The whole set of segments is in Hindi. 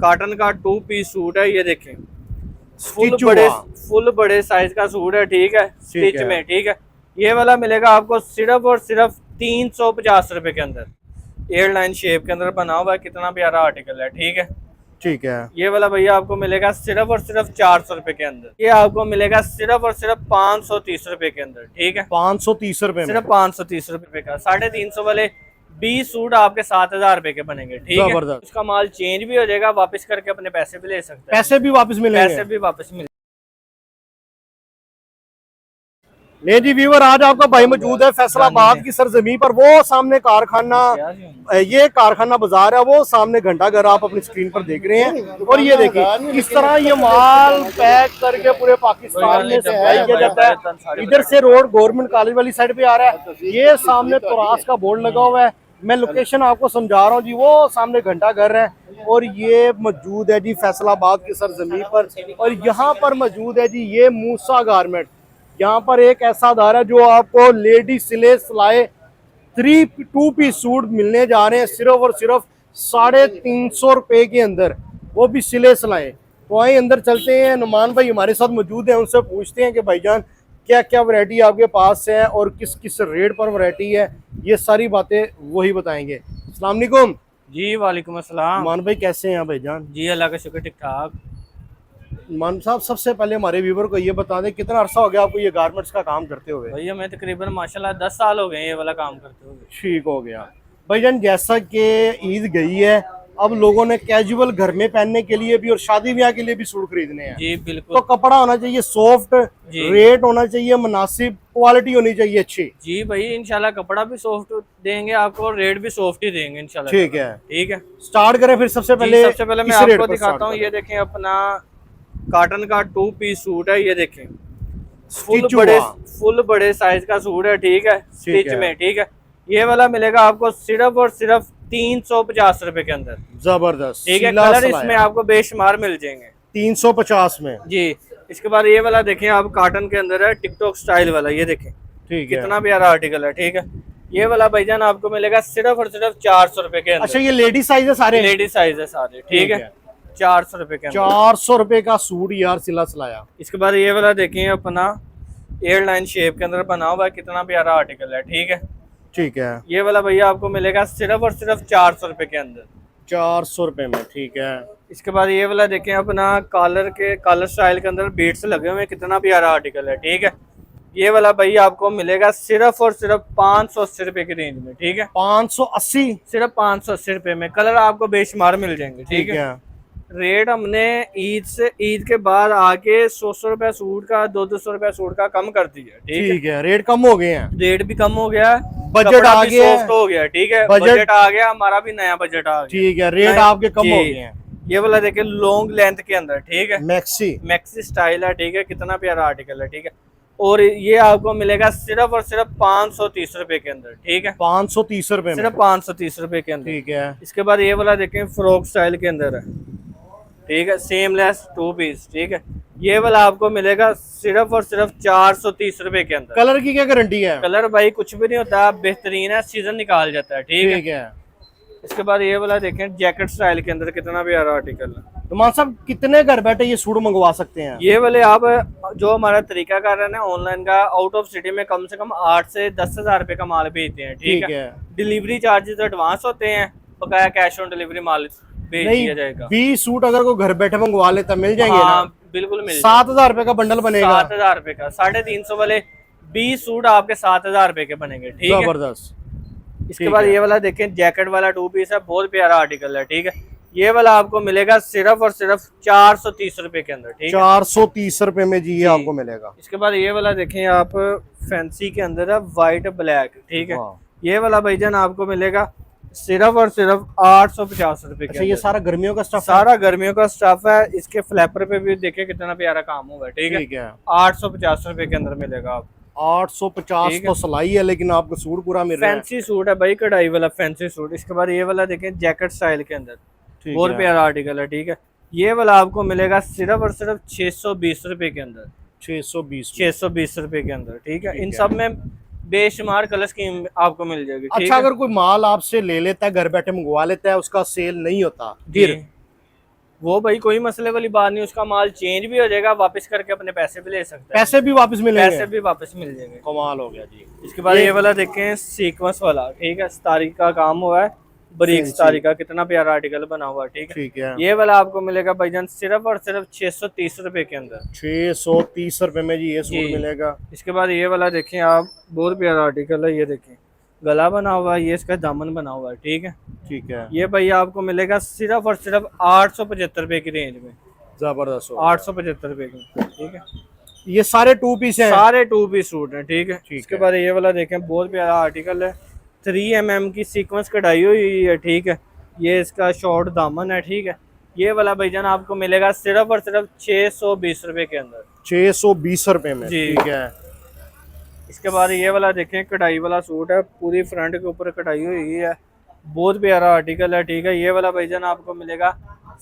कॉटन का 2 पीस सूट है, ये देखें स्टिच हुआ। फुल बड़े साइज का सूट है, ठीक है, ठीक स्टिच है। में, ठीक है। ये वाला मिलेगा आपको सिर्फ और सिर्फ 350 रुपए के अंदर, एयरलाइन शेप के अंदर बना हुआ है, कितना प्यारा आर्टिकल है, ठीक है। ठीक है। ये वाला भैया आपको मिलेगा सिर्फ और सिर्फ 400 रुपए के अंदर, ये आपको मिलेगा सिर्फ और सिर्फ 530 रुपए के अंदर, ठीक है। 530 रुपए में। सिर्फ 530 रुपए का 350 वाले 20 सूट आपके 7000 रुपए के बनेंगे, ठीक है। जबरदस्त। उसका माल चेंज भी हो जाएगा, वापस करके अपने पैसे भी ले सकते हैं, पैसे भी वापस मिलेंगे। पैसे भी वापस मिले। नहीं जी व्यूअर, आज आपका भाई मौजूद है फैसलाबाद की सरजमी पर। वो सामने कारखाना, ये कारखाना बाजार है, वो सामने घंटा घर आप अपनी स्क्रीन पर देख रहे हैं। और ये देखिए किस तरह ये माल पैक करके पूरे पाकिस्तान में सप्लाई किया जाता है। इधर से रोड गवर्नमेंट कॉलेज वाली साइड पे आ रहा है, ये सामने तुरास का बोर्ड लगा हुआ है। मैं लोकेशन आपको समझा रहा हूँ जी, वो सामने घंटा घर है और ये मौजूद है जी फैसलाबाद की सरजमी पर। और यहाँ पर मौजूद है जी ये मूसा गारमेंट। यहाँ पर एक ऐसा अदार है जो आपको लेडी सिले सिलाए 2 पीस सूट मिलने जा रहे हैं सिर्फ और सिर्फ 350 रुपए के अंदर, वो भी सिले सिलाए। तो आइए अंदर चलते हैं, नुमान भाई हमारे साथ मौजूद हैं, उनसे पूछते हैं कि भाईजान क्या क्या वैरायटी आपके पास है और किस किस रेट पर वैरायटी है, ये सारी बातें वही बताएंगे। अस्सलाम वालेकुम। जी वालेकुम अस्सलाम। नुमान भाई कैसे हैं भाईजान? जी अल्लाह का शुक्र, ठीक ठाक। मान साहब सबसे पहले हमारे व्यूवर को ये बता दें कितना अरसा हो गया आपको ये गारमेंट्स का काम करते हुए? भैया मैं तकरीबन माशाल्लाह 10 साल हो गए ये वाला काम करते हुए। ठीक हो गया भाईजान। जैसा कि ईद गई है, अब लोगों ने कैजुअल घर में पहनने के लिए भी और शादी ब्याह के लिए भी सूट खरीदने हैं। जी तो बिल्कुल। कपड़ा होना चाहिए सॉफ्ट, रेट होना चाहिए मुनासिब, क्वालिटी होनी चाहिए अच्छी। जी भाई इंशाल्लाह कपड़ा भी सॉफ्ट देंगे आपको, रेट भी सॉफ्ट ही देंगे इंशाल्लाह। ठीक है, ठीक है। स्टार्ट करें फिर। सबसे पहले मैं आपको दिखाता हूँ, ये देखें अपना कॉटन का 2 पीस सूट है, ये देखें फुल बड़े साइज का सूट है, ठीक है, स्टिच में, ठीक है। ये वाला मिलेगा आपको सिर्फ और सिर्फ 350 रुपए के अंदर, जबरदस्त, ठीक है। कलर इसमें आपको बेशुमार मिल जाएंगे 350 में जी। इसके बाद ये वाला देखें आप, कॉटन के अंदर है, टिकटॉक स्टाइल वाला, ये देखें ठीक है, कितना प्यारा आर्टिकल है, ठीक है। ये वाला भाईजान आपको मिलेगा सिर्फ और सिर्फ 400 रुपए के अंदर। अच्छा ये लेडीज साइज है सारे? लेडीज साइज है सारे, ठीक है। 400 रुपए के अंदर 400 रुपए का सूट यार सिला सिलाया। इसके बाद ये वाला देखें अपना एयरलाइन शेप के अंदर बना हुआ है, कितना प्यारा आर्टिकल है, ठीक है। ठीक है, ये वाला भैया आपको मिलेगा सिर्फ और सिर्फ 400 रुपए के अंदर, 400 रुपए में, ठीक है। इसके बाद ये वाला देखें अपना कॉलर स्टाइल के अंदर बीट्स लगे हुए हैं, कितना प्यारा आर्टिकल है, ठीक है। ये वाला भैया आपको मिलेगा सिर्फ और सिर्फ 580 रुपए की रेंज में, ठीक है। 580, सिर्फ 580 रुपए में, कलर आपको बेशुमार मिल जाएंगे, ठीक है। रेट हमने ईद के बाद आके 100 रुपया सूट का, 200 रुपया सूट का कम कर दिया, ठीक है। रेट कम हो गए हैं, रेट भी कम हो गया, बजट आ गया, सॉफ्ट हो गया, ठीक है। बजट आ गया, हमारा भी नया बजट आ गया, ठीक है। रेट आपके कम हो गए हैं। ये वाला देखिए लॉन्ग लेंथ के अंदर, ठीक है, मैक्सी स्टाइल है, ठीक है, कितना प्यारा आर्टिकल है, ठीक है। और ये आपको मिलेगा सिर्फ और सिर्फ 530 रुपए के अंदर, ठीक है। 530 रुपए में, सिर्फ 530 रुपए के अंदर, ठीक है। इसके बाद ये वाला देखें फ्रॉक स्टाइल के अंदर है, ठीक है, सेमलेस 2 पीस, ठीक है। ये वाला आपको मिलेगा सिर्फ और सिर्फ 430 रुपए के अंदर। कलर की क्या गारंटी है? कलर भाई कुछ भी नहीं होता, बेहतरीन है, सीजन निकाल जाता है, ठीक है। इसके बाद ये वाला देखें जैकेट स्टाइल के अंदर, कितना प्यारा आर्टिकल है। तो मान साहब कितने घर बैठे ये सूट मंगवा सकते हैं? ये वाले आप जो हमारा तरीका कर रहे हैं ऑनलाइन का, आउट ऑफ सिटी में कम से कम 8 से 10,000 रुपए का माल भेजते हैं, ठीक है। डिलीवरी चार्जेस एडवांस होते हैं, बकाया कैश ऑन डिलीवरी माल भेज दिया जाएगा। 20 सूट अगर कोई घर बैठे मंगवा लेता मिल जाएंगे? हाँ बिल्कुल मिल 7,000 रुपए का बंडल बनेगा। 7,000 रुपए का 350 वाले 20 सूट आपके 7,000 रुपए के बनेंगे, ठीक है। जबरदस्त। इसके बाद ये वाला देखें जैकेट वाला 2 पीस है, बहुत प्यारा आर्टिकल है, ठीक है। ये वाला आपको मिलेगा सिर्फ और सिर्फ 430 रुपए के अंदर, ठीक है। 430 रुपए में जी ये आपको मिलेगा। इसके बाद ये वाला देखें आप, फैंसी के अंदर है, व्हाइट ब्लैक, ठीक है। ये वाला भाईजान आपको मिलेगा सिर्फ और सिर्फ 850 रुपए के। ये सारा गर्मियों का स्टफ? सारा गर्मियों का स्टफ है। इसके फ्लैपर पे भी देखिए कितना प्यारा काम हुआ है, ठीक है। 850 रुपए के अंदर मिलेगा आप। 850 तो सिलाई है, लेकिन आपको सूट पूरा मिल रहा है। फैंसी सूट है भाई, कढ़ाई वाला फैंसी सूट। इसके बाद ये वाला देखें जैकेट स्टाइल के अंदर, बहुत प्यारा आर्टिकल है, ठीक है। ये वाला आपको मिलेगा सिर्फ और सिर्फ 620 रुपए के अंदर। 620 रुपए के अंदर, ठीक है। इन सब में बेशुमार कलर स्कीम आपको मिल जाएगी। अच्छा अगर कोई माल आपसे ले लेता है, घर बैठे मंगवा लेता है, उसका सेल नहीं होता, फिर वो भाई कोई मसले वाली बात नहीं, उसका माल चेंज भी हो जाएगा, वापस करके अपने पैसे भी ले सकता है। पैसे भी वापस मिलेंगे? पैसे भी वापस मिल जाएंगे। कमाल हो गया जी। इसके बाद ये वाला देखें सीक्वेंस वाला, ठीक है, सितारी का काम हुआ है, बरीक सितारी का, कितना प्यारा आर्टिकल बना हुआ है, ठीक है। ठीक है, ये वाला आपको मिलेगा भाईजान सिर्फ और सिर्फ 630 रुपए के अंदर। 630 रुपए में जी ये सूट मिलेगा। इसके बाद ये वाला देखें आप, बहुत प्यारा आर्टिकल है, ये देखें गला बना हुआ है, ये इसका दामन बना हुआ है, ठीक है। ठीक है, ये भाई आपको मिलेगा सिर्फ और सिर्फ 875 रुपए की रेंज में। जबरदस्त, 875 रुपए की, ठीक है। ये सारे 2 पीस हैं? सारे 2 पीस सूट हैं, ठीक है। इसके बाद ये वाला देखें, बहुत प्यारा आर्टिकल है, 3mm की सीक्वेंस कढ़ाई हुई है, ठीक है। ये इसका शॉर्ट दामन है, ठीक है। ये वाला भाईजान आपको मिलेगा सिर्फ और सिर्फ 620 रुपए के अंदर। 620 रुपए में, जी। ठीक है। इसके बाद ये वाला देखें, कढ़ाई वाला सूट है, पूरी फ्रंट के ऊपर कढ़ाई हुई है, बहुत प्यारा आर्टिकल है, ठीक है। ये वाला भाईजान आपको मिलेगा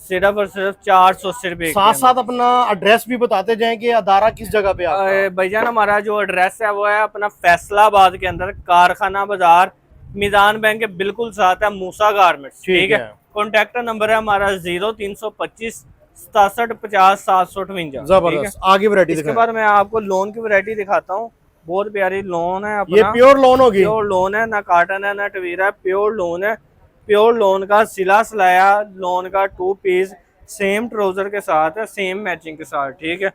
सिर्फ और सिर्फ 480 रुपए। साथ साथ अपना एड्रेस भी बताते जाएं कि अदारा किस जगह पे आता है। भाईजान हमारा जो एड्रेस है वो है अपना फैसलाबाद के अंदर, कारखाना बाजार, मीजान बैंक के बिल्कुल साथ है, मूसा गारमेंट्स, ठीक है। कॉन्टेक्ट नंबर है हमारा 0325 67 50 758। जबरदस्त, आगे वैरायटी। इसके बाद मैं आपको लोन की वैरायटी दिखाता हूँ, बहुत प्यारी लोन है अपना। ये प्योर लोन होगी? प्योर लोन है, ना काटन है ना टवीरा है, प्योर लोन है। प्योर लोन का सिला सिलाया लोन का 2 पीस सेम ट्राउजर के साथ है, सेम मैचिंग के साथ, ठीक है।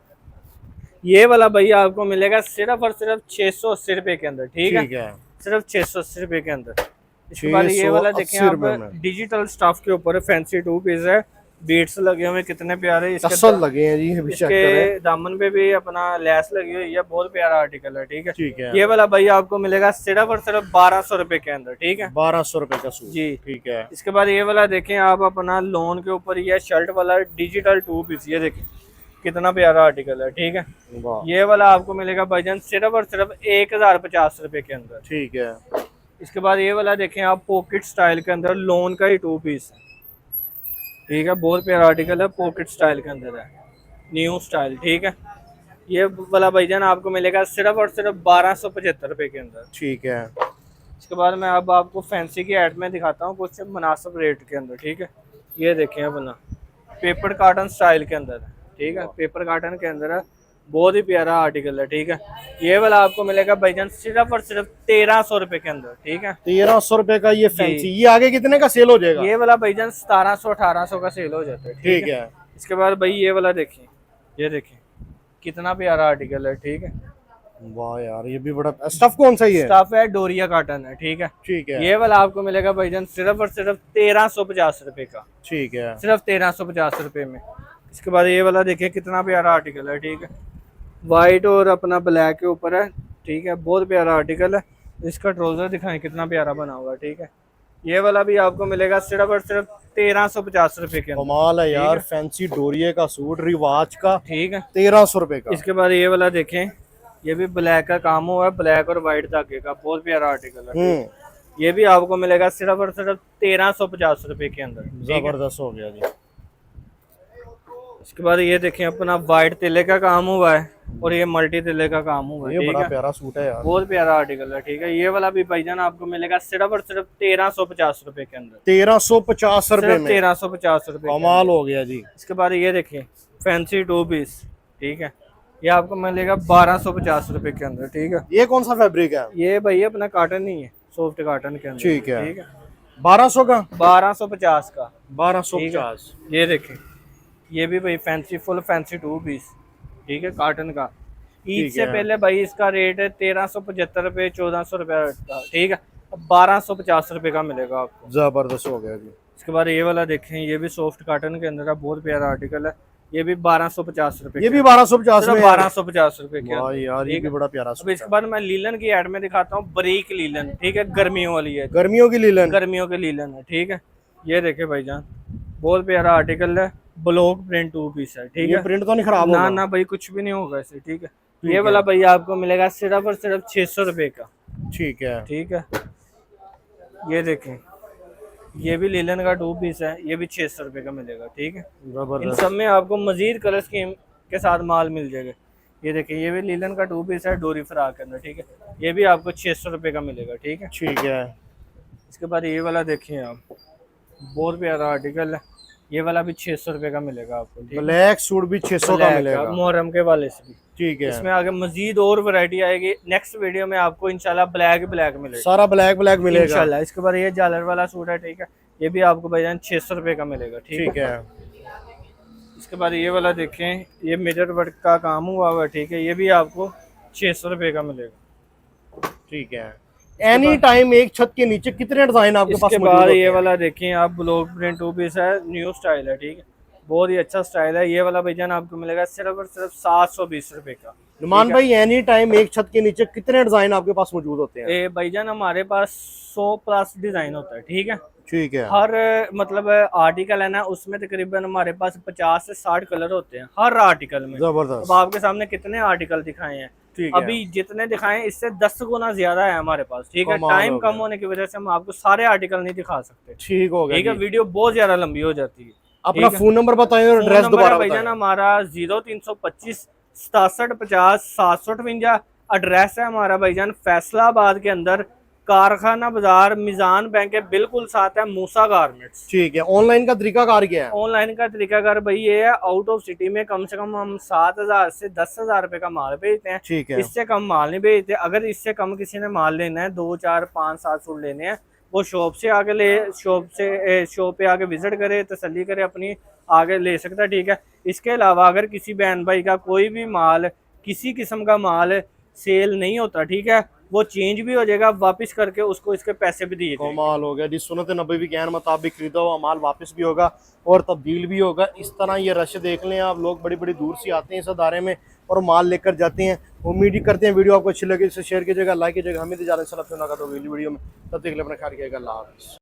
ये वाला भैया आपको मिलेगा सिर्फ और सिर्फ 680 रुपए के अंदर, ठीक है। सिर्फ 680 रुपए के अंदर। इसके बाद ये वाला देखें आप, डिजिटल स्टफ के ऊपर फैंसी 2 पीस है, बीट्स लगे हुए कितने प्यारे, इसके लगे हैं जी। इसके दामन पे भी अपना लेस लगी हुई है, बहुत प्यारा आर्टिकल है, ठीक है। ठीक है। ये वाला भैया आपको मिलेगा सिर्फ और सिर्फ 1200 रुपए के अंदर, ठीक है। 1200 रुपए का सूट, जी, ठीक है। इसके बाद ये वाला देखें आप, अपना लोन के ऊपर ये शर्ट वाला डिजिटल 2 पीस, ये देखें कितना प्यारा आर्टिकल है, ठीक है। ये वाला आपको मिलेगा भाईजान सिर्फ और सिर्फ 1050 रुपए के अंदर, ठीक है। इसके बाद ये वाला देखें आप, पॉकेट स्टाइल के अंदर लोन का ही 2 पीस है, ठीक है। बहुत प्यारा आर्टिकल है, पॉकेट स्टाइल के अंदर है, न्यू स्टाइल, ठीक है। ये वाला भाईजान आपको मिलेगा सिर्फ और सिर्फ 1275 रुपए के अंदर, ठीक है। इसके बाद मैं अब आपको फैंसी की ऐड में दिखाता हूँ कुछ मुनासिब रेट के अंदर, ठीक है। ये देखें अपना पेपर कार्टन स्टाइल के अंदर, ठीक है, पेपर कार्टन के अंदर है, बहुत ही प्यारा आर्टिकल है, ठीक है। ये वाला आपको मिलेगा भाईजान सिर्फ और सिर्फ 1300 रुपए के अंदर, ठीक है। 1300 रुपए का ये फैंसी। ये आगे कितने का सेल हो जाएगा? ये वाला भाईजान 1700 1800 का सेल हो जाता है, ठीक है। इसके बाद भाई ये वाला देखिए, ये देखिए कितना प्यारा आर्टिकल है, ठीक है। वाह यार, ये भी बड़ा। स्टफ कौन सा है? स्टफ है डोरिया कॉटन है, ठीक है, ठीक है। ये वाला आपको मिलेगा भाईजान सिर्फ और सिर्फ 1350 रुपए का, ठीक है, सिर्फ 1350 रुपए में। इसके बाद ये वाला देखिए कितना प्यारा आर्टिकल है, ठीक है, वाइट और अपना ब्लैक के ऊपर है, ठीक है, बहुत प्यारा आर्टिकल है। इसका ट्राउजर दिखाएं कितना प्यारा बना हुआ है, ठीक है। ये वाला भी आपको मिलेगा सिर्फ और सिर्फ 1350 रुपए के अंदर। कमाल है यार, फैंसी डोरिये का सूट रिवाज का, ठीक है, 1300 रुपए का। इसके बाद ये वाला देखें, ये भी ब्लैक का काम हुआ है, ब्लैक और व्हाइट धागे का, बहुत प्यारा आर्टिकल है। ये भी आपको मिलेगा सिर्फ और सिर्फ 1350 रुपए के अंदर, जबरदस्त हो गया जी। इसके बाद ये देखें अपना व्हाइट तिले का काम हुआ है और ये मल्टी तिले का काम हुआ है, ये बड़ा प्यारा सूट है यार, बहुत प्यारा आर्टिकल है, ठीक है। ये वाला भी भाईजान आपको मिलेगा सिर्फ और सिर्फ 1350 रुपए के अंदर, 1350 रुपए में, 1350 रुपए। कमाल हो गया जी। इसके बाद ये देखिए फैंसी 2 पीस, ठीक है, ये आपको मिलेगा 1250 रुपए के अंदर, ठीक है। ये कौन सा फैब्रिक है? ये भैया अपना कॉटन ही है, सॉफ्ट कॉटन के अंदर, ठीक है, ठीक है। 1200 का, 1250 का, 1250। ये देखें, ये भी भाई फैंसी, फुल फैंसी 2 पीस, ठीक है, कॉटन का। ईद से पहले भाई इसका रेट है 1375 रुपए, 1400 रुपए, ठीक है, 1250 रुपए का मिलेगा आपको, जबरदस्त हो गया जी। इसके बाद ये वाला देखें, ये भी सॉफ्ट कॉटन के अंदर है, बहुत प्यारा आर्टिकल है, ये भी 1250 रुपए, ये भी 1250 में, 1250 रुपए के वाह यार, ये भी बड़ा प्यारा सूट। इसके बाद मैं लीलन की ऐड में दिखाता हूँ, बरीक लीलन, ठीक है, गर्मियों वाली है, गर्मियों की लीलन, गर्मियों के लीलन है, ठीक है। ये देखे भाईजान, बहुत प्यारा आर्टिकल है, ब्लॉक प्रिंट 2 पीस है, ठीक है, प्रिंट तो नहीं खराब होगा? ना भाई कुछ भी नहीं होगा इसे, ठीक है। ये वाला भैया आपको मिलेगा सिर्फ और सिर्फ 600 रुपए का, ठीक है, ठीक है। ये देखें, ये भी लीलन का 2 पीस है, ये भी 600 रुपए का मिलेगा, ठीक है। इन सब में आपको मजीद कलर स्कीम के साथ माल मिल जाएगा। ये देखें, ये भी लीलन का 2 पीस है, डोरी फ्राक के अंदर, ठीक है, ये भी आपको 600 रुपए का मिलेगा, ठीक है, ठीक है। इसके बाद ये वाला देखिए आप, बहुत प्यारा आर्टिकल है, ये वाला भी 600 रुपए का मिलेगा आपको, ठीक है। ब्लैक सूट भी 600 का मिलेगा मुहर्रम के वाले से भी, ठीक है। इसमें आगे मजीद और वैरायटी आएगी। नेक्स्ट वीडियो में आपको इंशाल्लाह ब्लैक मिलेगा, सारा ब्लैक मिलेगा इंशाल्लाह। इसके बाद ये झालर वाला सूट है, ठीक है, ये भी आपको भाईजान 600 रुपए का मिलेगा, ठीक है। इसके बाद ये वाला देखें, ये मिरर वर्क का काम हुआ हुआ है, ठीक है, ये भी आपको 600 रुपए का मिलेगा, ठीक है। एनी टाइम एक छत के नीचे कितने डिजाइन आपके पास मौजूद होते हैं? ये वाला देखें आप, ब्लॉक प्रिंट 2 पीस है, न्यू स्टाइल है, ठीक है, बहुत ही अच्छा स्टाइल है। ये वाला भाईजान आपको मिलेगा सिर्फ और सिर्फ 720 रुपए का। नुमान भाई एनी टाइम एक छत के नीचे कितने डिजाइन आपके पास मौजूद होते हैं? भाईजान हमारे पास 100+ डिजाइन होता है, ठीक है, ठीक है। हर मतलब आर्टिकल है ना, उसमें तकरीबन हमारे पास 50 से 60 कलर होते हैं हर आर्टिकल में। जबरदस्त। अब आपके सामने कितने आर्टिकल दिखाए हैं, अभी जितने दिखाए इससे 10 गुना ज्यादा है हमारे पास, ठीक है। टाइम कम होने की वजह से हम आपको सारे आर्टिकल नहीं दिखा सकते, ठीक हो गया, ठीक है, वीडियो बहुत ज्यादा लंबी हो जाती है। अपना फोन नंबर बताएं और एड्रेस दोबारा भाईजान हमारा 0325 67 50 758। एड्रेस है हमारा भाईजान फैसलाबाद के अंदर, कारखाना बाजार, मिजान बैंक के बिल्कुल साथ है मूसा गारमेंट्स, ठीक है। ऑनलाइन का तरीकाकार क्या है? ऑनलाइन का तरीकाकार भाई ये है, आउट ऑफ सिटी में कम से कम हम 7000 से 10,000 रुपए का माल भेजते हैं, ठीक है। इससे कम माल नहीं भेजते। अगर इससे कम किसी ने माल लेना है, 2 4 5 7 सूट लेने हैं, वो शॉप से आके शॉप पे आके विजिट करे, तसल्ली करे अपनी, आगे ले सकता है, ठीक है। इसके अलावा अगर किसी बहन भाई का कोई भी माल, किसी किस्म का माल सेल नहीं होता, ठीक है, वो चेंज भी हो जाएगा, वापस करके उसको इसके पैसे भी दिए। कमाल हो गया जी, सुन्नत नबवी के मुताबिक खरीदा हुआ माल वापस भी होगा और तब्दील भी होगा। इस तरह ये रश देख लें आप, लोग बड़ी बड़ी दूर से आते हैं इस अदारे में और माल लेकर जाते हैं। उम्मीद ही करते हैं वीडियो आपको अच्छी लगी, इसे शेयर कीजिएगा, लाइक कीजिएगा। हमें इजाज़त, तो वीडियो में तब तक अपना ख्याल रखिएगा। अल्लाह हाफ़िज़।